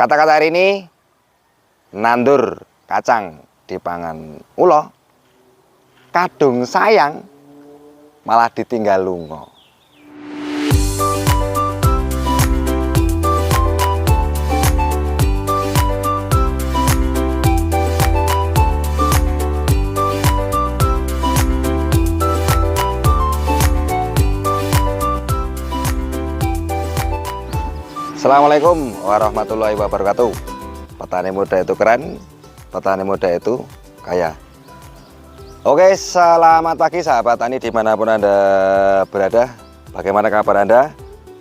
Kata-kata hari ini nandur kacang dipangan ulo, kadung sayang malah ditinggal lungo. Assalamualaikum warahmatullahi wabarakatuh. Petani muda itu keren, petani muda itu kaya. Oke, selamat pagi sahabat tani dimanapun Anda berada. Bagaimana kabar Anda?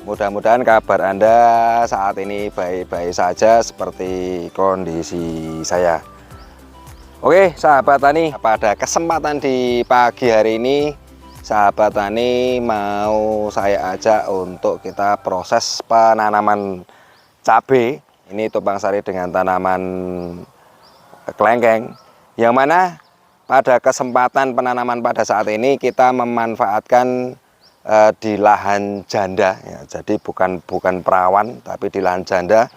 Mudah-mudahan kabar Anda saat ini baik-baik saja seperti kondisi saya. Oke sahabat tani, pada kesempatan di pagi hari ini sahabat tani mau saya ajak untuk kita proses penanaman cabai. Ini tumpang sari dengan tanaman kelengkeng, yang mana pada kesempatan penanaman pada saat ini kita memanfaatkan di lahan janda ya, jadi bukan perawan tapi di lahan janda.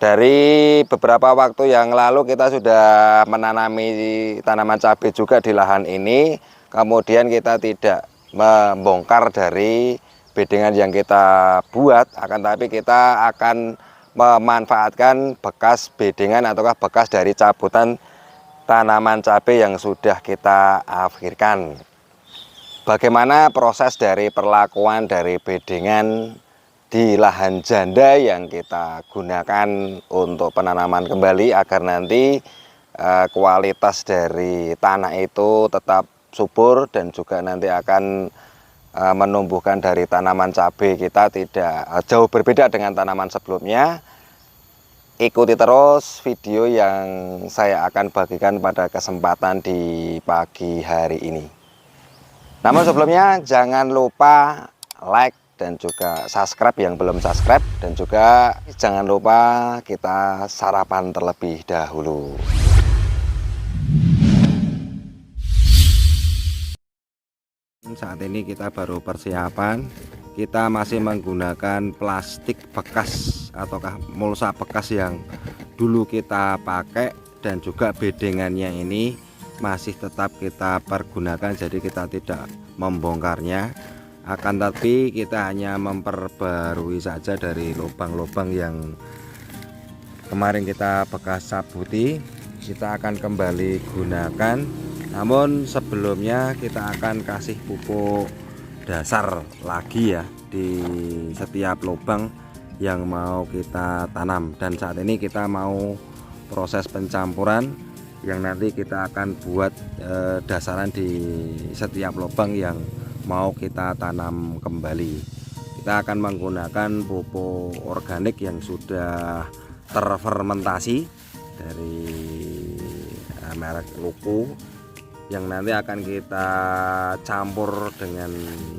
Dari beberapa waktu yang lalu kita sudah menanami tanaman cabai juga di lahan ini. Kemudian kita tidak membongkar dari bedengan yang kita buat, akan tapi kita akan memanfaatkan bekas bedengan ataukah bekas dari cabutan tanaman cabai yang sudah kita akhirkan. Bagaimana proses dari perlakuan dari bedengan di lahan janda yang kita gunakan untuk penanaman kembali agar nanti kualitas dari tanah itu tetap subur dan juga nanti akan menumbuhkan dari tanaman cabai kita tidak jauh berbeda dengan tanaman sebelumnya. Ikuti terus video yang saya akan bagikan pada kesempatan di pagi hari ini. Namun sebelumnya jangan lupa like dan juga subscribe yang belum subscribe, dan juga jangan lupa kita sarapan terlebih dahulu. Saat ini kita baru persiapan, kita masih menggunakan plastik bekas ataukah mulsa bekas yang dulu kita pakai, dan juga bedengannya ini masih tetap kita pergunakan, jadi kita tidak membongkarnya, akan tapi kita hanya memperbarui saja dari lubang-lubang yang kemarin kita bekas cabuti. Kita akan kembali gunakan, namun sebelumnya kita akan kasih pupuk dasar lagi ya di setiap lubang yang mau kita tanam. Dan saat ini kita mau proses pencampuran yang nanti kita akan buat dasaran di setiap lubang yang mau kita tanam kembali. Kita akan menggunakan pupuk organik yang sudah terfermentasi dari merek Luku, yang nanti akan kita campur dengan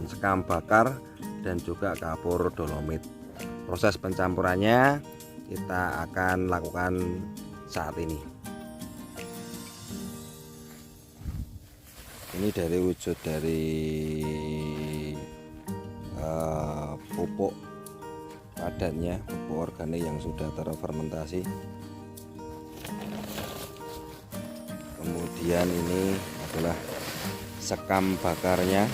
sekam bakar dan juga kapur dolomit. Proses pencampurannya kita akan lakukan saat ini. Ini dari wujud dari pupuk padatnya, pupuk organik yang sudah terfermentasi. Kemudian ini adalah sekam bakarnya.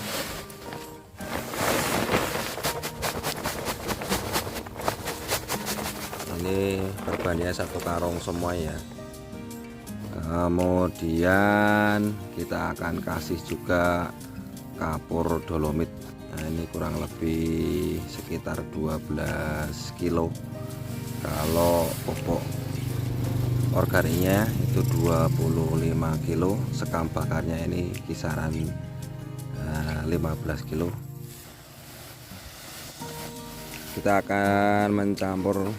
Ini perbannya satu karung semua ya. Kemudian kita akan kasih juga kapur dolomit. Nah, ini kurang lebih sekitar 12 kilo. Kalau pupuk organiknya itu 25 kilo, sekam bakarnya ini kisaran 15 kilo. Kita akan mencampur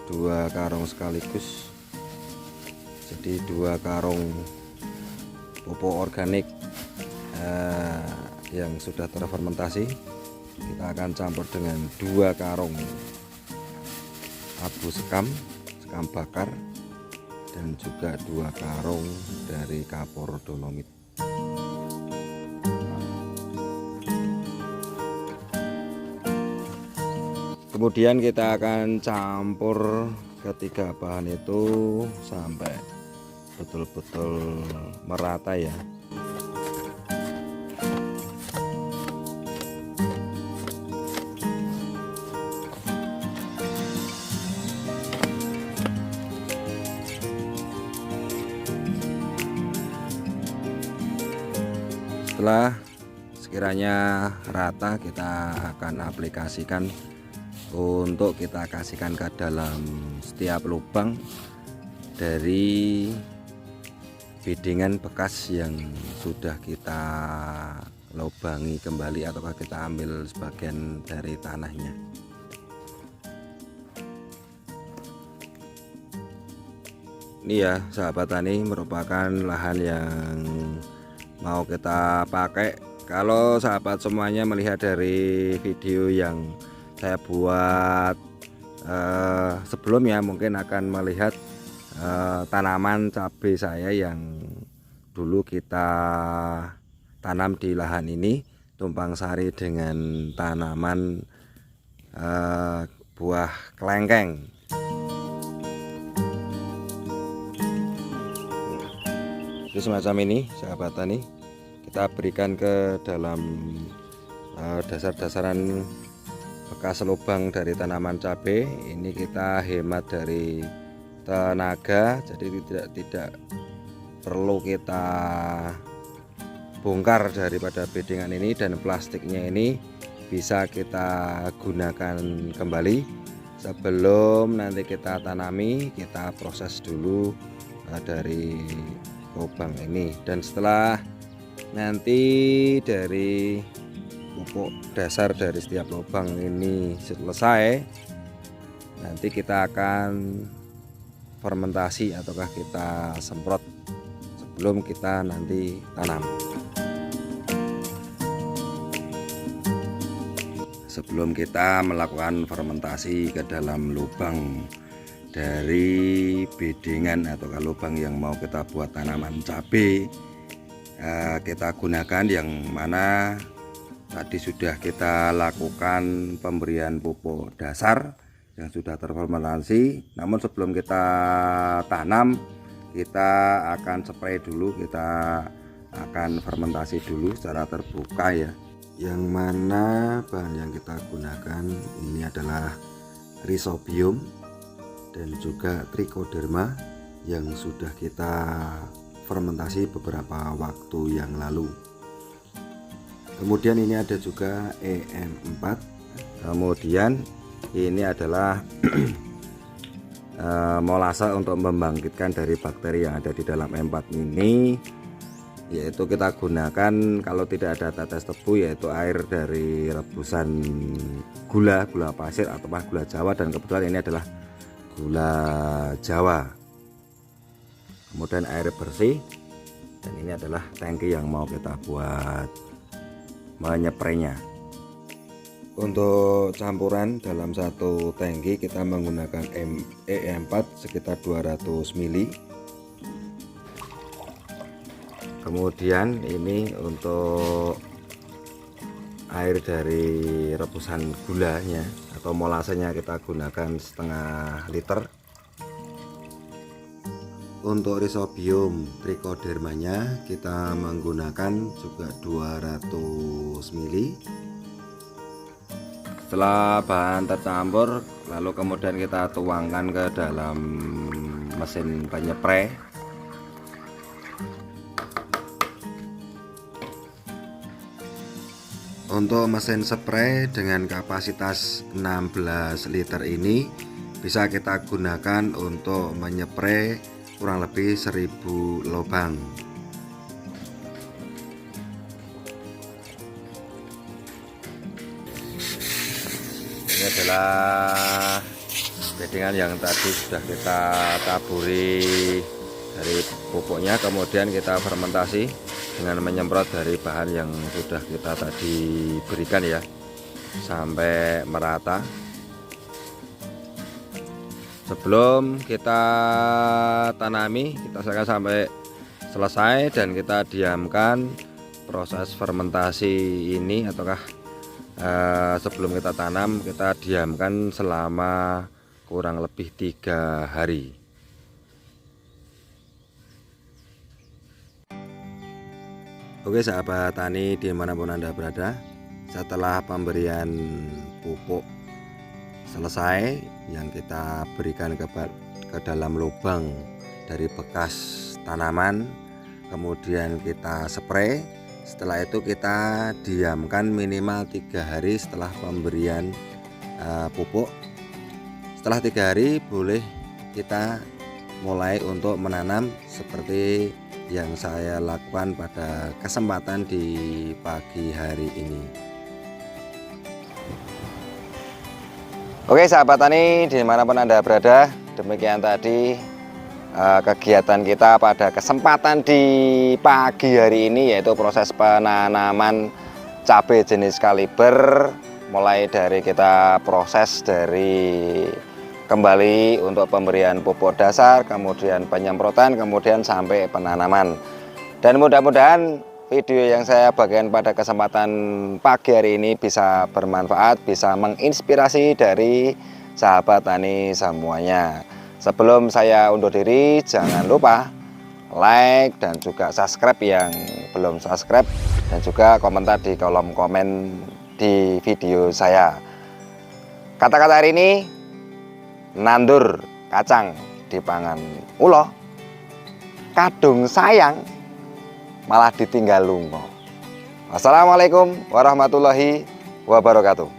2 karung sekaligus, jadi 2 karung pupuk organik yang sudah terfermentasi kita akan campur dengan 2 karung abu sekam bakar, dan juga 2 karung dari kapur dolomit. Kemudian kita akan campur ketiga bahan itu sampai betul-betul merata ya. Setelah sekiranya rata, kita akan aplikasikan untuk kita kasihkan ke dalam setiap lubang dari bedengan bekas yang sudah kita lubangi kembali ataukah kita ambil sebagian dari tanahnya. Ini ya sahabat tani, merupakan lahan yang mau kita pakai. Kalau sahabat semuanya melihat dari video yang saya buat sebelumnya, mungkin akan melihat tanaman cabai saya yang dulu kita tanam di lahan ini tumpang sari dengan tanaman buah kelengkeng. Itu semacam ini sahabat tani, kita berikan ke dalam dasar-dasaran bekas lubang dari tanaman cabai. Ini kita hemat dari tenaga, jadi tidak perlu kita bongkar daripada bedengan ini, dan plastiknya ini bisa kita gunakan kembali. Sebelum nanti kita tanami, kita proses dulu dari lubang ini, dan setelah nanti dari pupuk dasar dari setiap lubang ini selesai, nanti kita akan fermentasi ataukah kita semprot sebelum kita nanti tanam. Sebelum kita melakukan fermentasi ke dalam lubang dari bedengan atau lubang yang mau kita buat tanaman cabai, kita gunakan yang mana tadi sudah kita lakukan pemberian pupuk dasar yang sudah terfermentasi. Namun sebelum kita tanam, kita akan spray dulu, kita akan fermentasi dulu secara terbuka ya. Yang mana bahan yang kita gunakan ini adalah Rhizobium dan juga Trichoderma yang sudah kita fermentasi beberapa waktu yang lalu. Kemudian ini ada juga EM4. Kemudian ini adalah molase untuk membangkitkan dari bakteri yang ada di dalam E4 ini, yaitu kita gunakan kalau tidak ada tetes tebu, yaitu air dari rebusan gula pasir atau gula Jawa, dan kebetulan ini adalah gula Jawa. Kemudian air bersih, dan ini adalah tangki yang mau kita buat menyepraynya. Untuk campuran dalam satu tangki kita menggunakan EM4 sekitar 200 ml. Kemudian ini untuk air dari rebusan gulanya atau molasenya kita gunakan setengah liter. Untuk Rhizobium Trichodermanya kita menggunakan juga 200 ml. Setelah bahan tercampur, lalu kemudian kita tuangkan ke dalam mesin penyepray. Untuk mesin spray dengan kapasitas 16 liter ini bisa kita gunakan untuk menyepray kurang lebih 1000 lubang. Ini adalah bedengan yang tadi sudah kita taburi dari pupuknya, kemudian kita fermentasi dengan menyemprot dari bahan yang sudah kita tadi berikan ya, sampai merata. Sebelum kita tanami, kita siapkan sampai selesai dan kita diamkan proses fermentasi ini, ataukah sebelum kita tanam kita diamkan selama kurang lebih 3 hari. Oke sahabat tani dimanapun Anda berada, setelah pemberian pupuk selesai yang kita berikan ke dalam lubang dari bekas tanaman, kemudian kita spray. Setelah itu kita diamkan minimal 3 hari setelah pemberian pupuk. Setelah 3 hari boleh kita mulai untuk menanam seperti yang saya lakukan pada kesempatan di pagi hari ini. Oke sahabat tani dimanapun Anda berada, demikian tadi kegiatan kita pada kesempatan di pagi hari ini, yaitu proses penanaman cabai jenis kaliber. Mulai dari kita proses dari kembali untuk pemberian pupuk dasar, kemudian penyemprotan, kemudian sampai penanaman. Dan mudah-mudahan video yang saya bagikan pada kesempatan pagi hari ini bisa bermanfaat, bisa menginspirasi dari sahabat tani semuanya. Sebelum saya undur diri, jangan lupa like dan juga subscribe yang belum subscribe, dan juga komentar di kolom komen di video saya. Kata-kata hari ini, nandur kacang dipangan ulo, kadung sayang malah ditinggal lungo. Wassalamualaikum warahmatullahi wabarakatuh.